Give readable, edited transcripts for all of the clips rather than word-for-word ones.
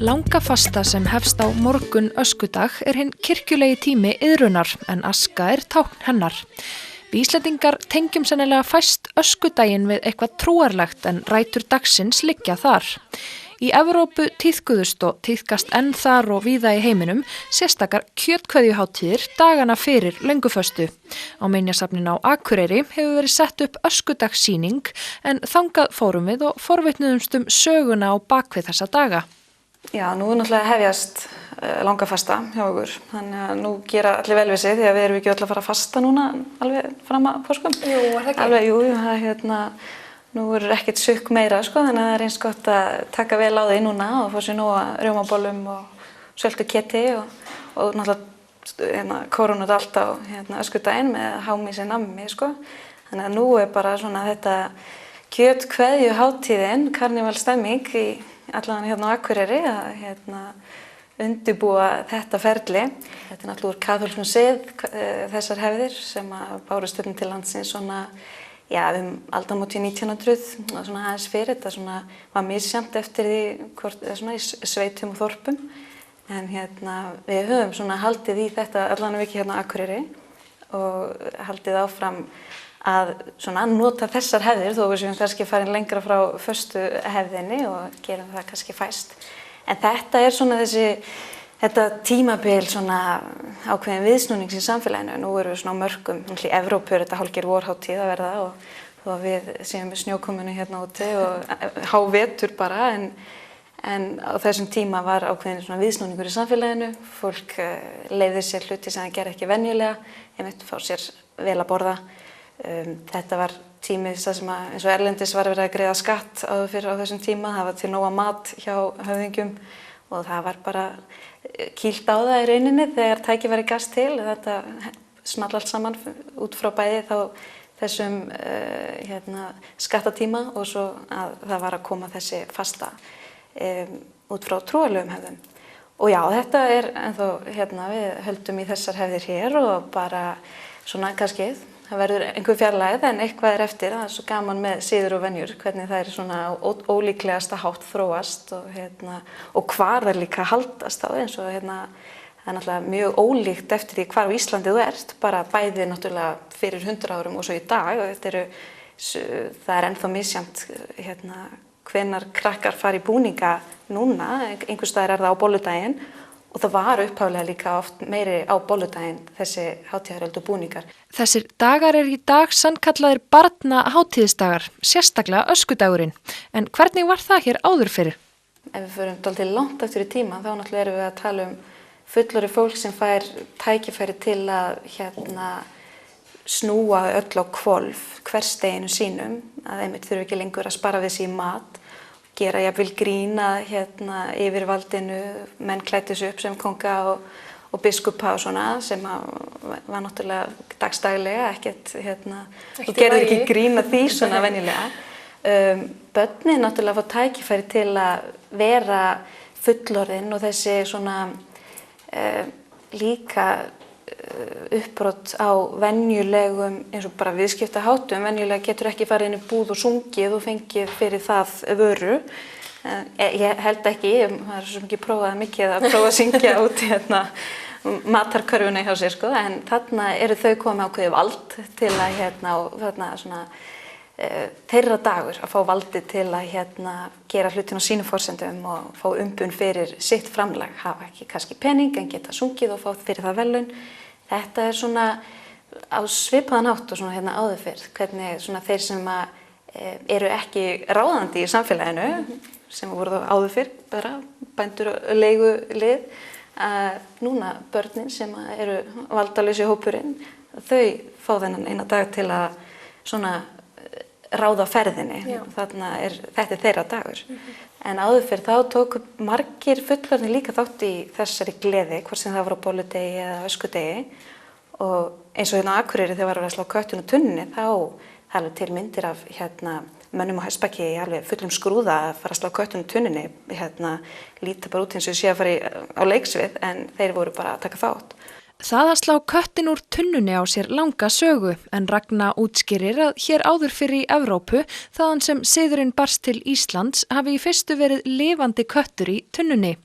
Langa fasta sem hefst á morgun öskudag hinn kirkjulegi tími iðrunar en aska tákn hennar. Við Íslendingar tengjum sennilega fæst öskudaginn við eitthvað trúarlegt en rætur dagsins liggja þar. Í Evrópu tíðkuðust og tíðkast enn þar og víða í heiminum sérstakar kjötkveðjuhátíðir dagana fyrir lönguföstu. Á Minjasafninu á Akureyri hefur verið sett upp öskudagssýning en þangað fórum við og forvitnuðumst söguna á bakvið þessa daga. Já, nú náttúrulega hefjast langa fasta hjá okkur, þannig að nú gera allir vel við sig því að við erum ekki öll að fara að fasta núna alveg fram að páskum. Jú, er það ekki? Alveg, jú, nú er ekkert sukk meira, þannig að það er eins gott að taka vel á því núna og fá sér nóga rjómabollum og söltu keti og náttúrulega kórónut allt á öskudaginn með hámísi nammi, Þannig að nú er bara svona þetta kjötkveðjuhátíðin, karnevalstemming í allan á Akureyri að undirbúa þetta ferli. Þetta er náttúrulega úr kaþólskum sið, þessar hefðir sem bárust til landsins aldamótin 1900 og svona aðeins fyrir. Þetta var misjafnt eftir því hvort í sveitum og þorpum. En við höfum haldið í þetta allan viki á Akureyri og haldið áfram að nota þessar hefðir þó við séum kannski farin lengra frá föstu hefðinni og gerum það kannski fæst. En þetta er þetta tímabil ákveðin viðsnúnings í samfélaginu. Nú erum við á mörkum, í Evrópu er þetta hálfgerð vorhátíð að verða og þó að við séum með snjókomunu úti og hávetur bara en á þessum tíma var ákveðin viðsnúningur í samfélaginu. Fólk leyfði sér hluti sem það gerði ekki venjulega, fá sér vel að borða. Þetta var tími sem eins og erlendis var verið að greiða skatt áður fyrir á þessum tíma. Það var til nóga mat hjá höfðingjum og það var bara kýlt á það í rauninni þegar tækifæri gafst til. Þetta small allt saman út frá bæði þessum skattatíma og svo að það var að koma þessi fasta út frá trúarlegum hefðum. Og já, þetta er ennþá við höldum í þessar hefðir hér og bara kannski það verður einhver fjarlægð en eitthvað er eftir. Það er svo gaman með siður og venjur, hvernig það er á ólíklegasta hátt þróast og hvar það líka haldast á eins og það er náttúrulega mjög ólíkt eftir því hvar á Íslandi þú ert, bara bæði náttúrulega fyrir 100 árum og svo í dag og það er ennþá misjafnt hvenær krakkar fara í búninga núna, einhvers staðar er það á bolludaginn. Og það var upphaflega líka oft meiri á bolludaginn þessi hátíðaröldu búningar. Þessir dagar í dag sannkallaðir barnahátíðisdagar, sérstaklega öskudagurinn. En hvernig var það hér áður fyrir? Ef við förum dálítið langt eftir í tíma, þá náttúrulega erum við að tala fullorðið fólk sem fær tækifæri til að snúa öll á hvolf hversdeginu sínum, að einmitt þurfi ekki lengur að spara við sig í mat. Gera jafnvel grín að yfirvaldinu, menn klæddu sig upp sem konga og biskupa og svona sem var náttúrulega dagsdaglega, þú gerðir ekki grín að því svona venjulega. Börnin náttúrulega fá tækifæri til að vera fullorðin og þessi líka uppbrot á venjulegum eins og bara viðskiptaháttum. Venjulega getur ekki farið inn í búð og sungið og fengið fyrir það vöru. Ég held ekki, maður er svo mikið prófað mikið að prófa að syngja út í matarkörfuna hjá sér, en þarna eru þau komið ákveðið vald til að og þarna þeirra dagur að fá valdi til að gera hlutin á sínum forsendum og fá umbun fyrir sitt framlag, hafa ekki kannski pening en geta sungið og fá fyrir það verðlaun. Þetta er á svipaðan hátt og áður fyrr, hvernig þeir sem eru ekki ráðandi í samfélaginu, sem voru þá áður fyrr, bara bændur og leigulið, núna börnin sem eru valdalausi hópurinn, þau fá þennan eina dag til að ráða ferðinni. Þetta er þeirra dagur. En áður fyrr þá tóku margir fullorðnir líka þátt í þessari gleði, hvort sem það var á bolludegi eða öskudegi. Og eins og á Akureyri þegar var að slá köttinn og tunni, þá er til myndir af mönnum á hestbaki alveg fullum skrúða að fara að slá köttinn og tunninni, líta bara út eins og sé að fara á leiksvið, en þeir voru bara að taka þátt. Það að slá köttin úr tunnunni á sér langa sögu en Ragna útskýrir að hér áður fyrr í Evrópu þaðan sem siðurinn barst til Íslands hafi í fyrstu verið lifandi köttur í tunnunni.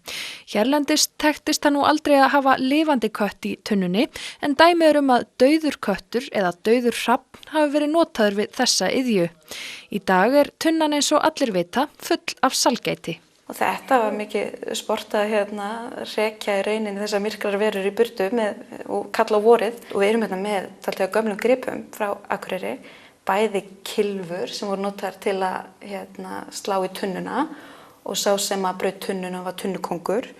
Hérlendis tektist það nú aldrei að hafa lifandi kött í tunnunni en dæmi að dauður köttur eða dauður hrafn hafi verið notaður við þessa iðju. Í dag tunnan eins og allir vita full af salgæti. Og þetta var mikið sport að rekja í rauninni þessar myrkrar verur í burtu og kalla á vorið. Og við erum með taltega gömlum gripum frá Akureyri, bæði kylfur sem voru notaðar til að slá í tunnuna og sá sem að braut tunnuna var tunnukongur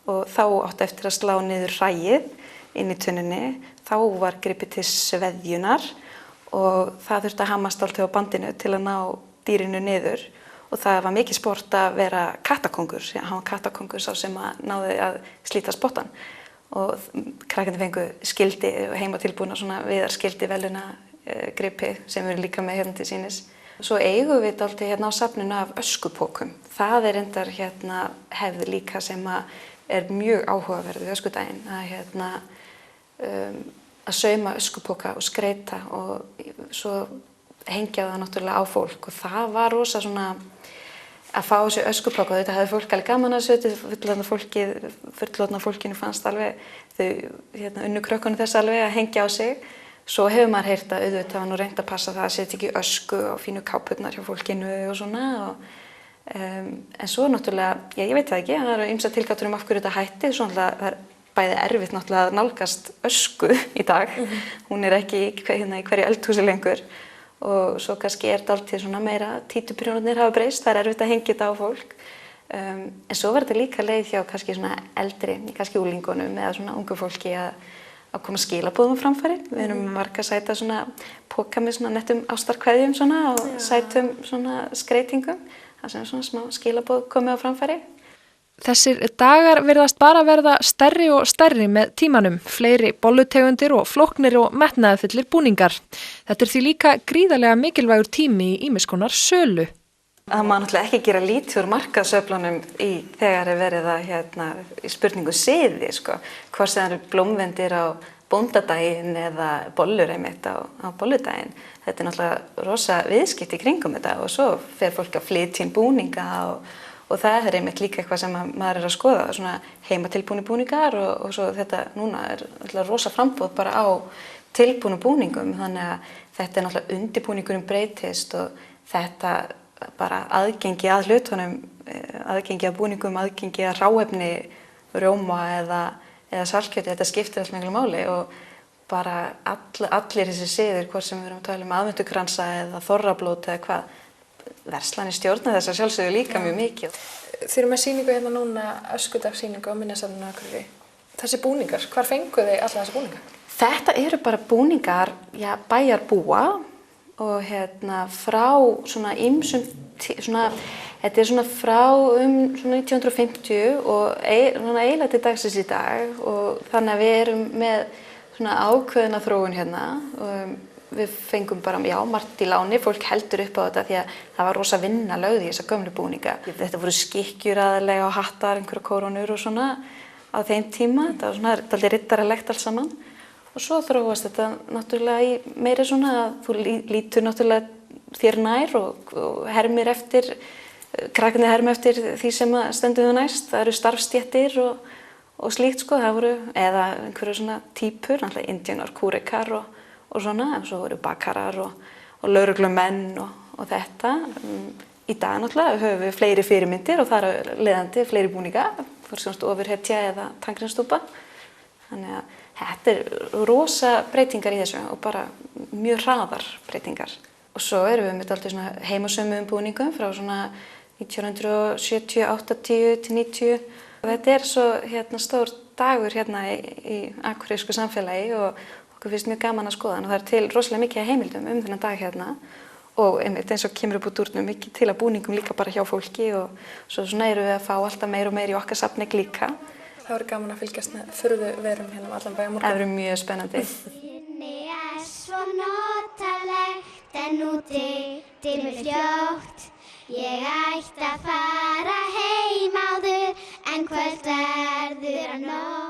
og þá átti eftir að slá niður hræið inn í tunnunni. Þá var gripið til sveðjunar og það þurfti að hamast alltaf á bandinu til að ná dýrinu niður. Og það var mikið sport að vera kattakongur, hann var kattakongur sá sem að náði að slíta spottan. Og krakkarnir fengu skildi og heimatilbúna svona viðarskildi veluna gripi sem við erum líka með hérna til sýnis. Svo eigum við dálítið á safninu af öskupókum. Það reyndar hefð líka sem að mjög áhugaverð við öskudaginn. Að sauma öskupóka og skreita og svo hengja það náttúrulega á fólk og það var rosa svona að fá þessu öskupóka. Þetta hefði fólk alveg gaman að þessu, fullorðna fólkinu fannst alveg, þau unnu krökkunum þess alveg að hengja á sig. Svo hefur maður heyrt að auðvitað var nú reynt að passa það að setja ekki ösku og fínu kápurnar hjá fólkinu og svona. En svo náttúrulega, ég veit það ekki, það eru ýmsar tilgátur af hverju þetta hætti, svo náttúrulega það bæði erfitt náttúrulega að nálgast ösku í dag. Hún ekki í hverju eldhúsi lengur. Og svo kannski dálítið svona meira títuprjónarnir hafa breyst, það erfitt að hengja þetta á fólk. En svo var þetta líka leið hjá kannski svona eldri, kannski úlingunum eða svona ungu fólki að koma skilaboðum á framfæri. Við erum marga sæta svona poka með svona nettum ástarkveðjum svona og sætum svona skreitingum. Það sem svona smá skilaboð komið á framfæri. Þessir dagar virðast bara verða stærri og stærri með tímanum, fleiri bollutegundir og flóknir og metnaðarfullir búningar. Þetta því líka gríðarlega mikilvægur tími í ýmiss konar sölu. Það má náttúrulega ekki gera lítið úr markaðsöflunum þegar verið í spurningu siði, hvort sem það eru blómvendir á bóndadaginn eða bollur einmitt á bolludaginn. Þetta náttúrulega rosa viðskipti í kringum þetta og svo fer fólk að flytja inn búninga og það einmitt líka eitthvað sem maður að skoða, svona heimatilbúni búningar og svo þetta núna rosa frambúð bara á tilbúnu búningum, þannig að þetta náttúrulega undirbúningurinn breytist og þetta bara aðgengi að hlutunum, aðgengi að búningum, aðgengi að hráefni, rjóma eða saltkjöti, þetta skiptir allt miklu máli og bara allir þessi siðir, hvort sem við erum að tala aðventukransa eða þorrablót eða hvað, verslanir stjórna þess að sjálfsögðu líka mjög mikið. Þið eru með sýningu hérna núna, öskudagssýningu á Minjasafninu á Akureyri. Þessi búningar, hvar fenguð þið alla þessi búningar? Þetta eru bara búningar bæjarbúa og frá svona ýmsum, þetta svona frá svona 1950 og eiginlega til dagsins í dag og þannig að við erum með svona ákveðna þróun hérna og við fengum bara, margt í láni, fólk heldur upp á þetta því að það var rosa vinna lögð í þessa gömlu búninga. Þetta voru skikkjur aðalega og hattar, einhverja kórónur og svona á þeim tíma, þetta var svona dálítið riddaralegt allt saman. Og svo þróast þetta náttúrulega í meira svona að þú lítur náttúrulega þér nær og hermir eftir, krakkarnir hermir eftir því sem stendur þú næst. Það eru starfsstéttir og slíkt það voru, eða einhverju svona típur, náttúrulega indíánar, kúrekar og svona, og svo voru bakarar og lögreglumenn og þetta. Í dag náttúrulega höfum við fleiri fyrirmyndir og það eru leiðandi fleiri búninga, fyrir svona ofurhetja eða tannkremstúpa. Þannig að þetta rosa breytingar í þessu og bara mjög hraðar breytingar. Og svo erum við með alltaf svona heimasömuðum búningum frá svona 1970, 80 til 90. Og þetta svo stór dagur í akureyrsku samfélagi og okkur finnst mjög gaman að skoða hann og það til rosalega mikið heimildum þennan dag og einmitt eins og kemur upp úr dúrnum mikið til að búningum líka bara hjá fólki og svo svona erum við að fá alltaf meira og meira í okkar safni líka. Það verður gaman að fylgjast með furðu verum hérna allan bæ á morgun. Það verður mjög spennandi. Inni svo notalegt en úti dimmir fljótt. Ég ætti að fara heim áður en kvöld verður að nótt.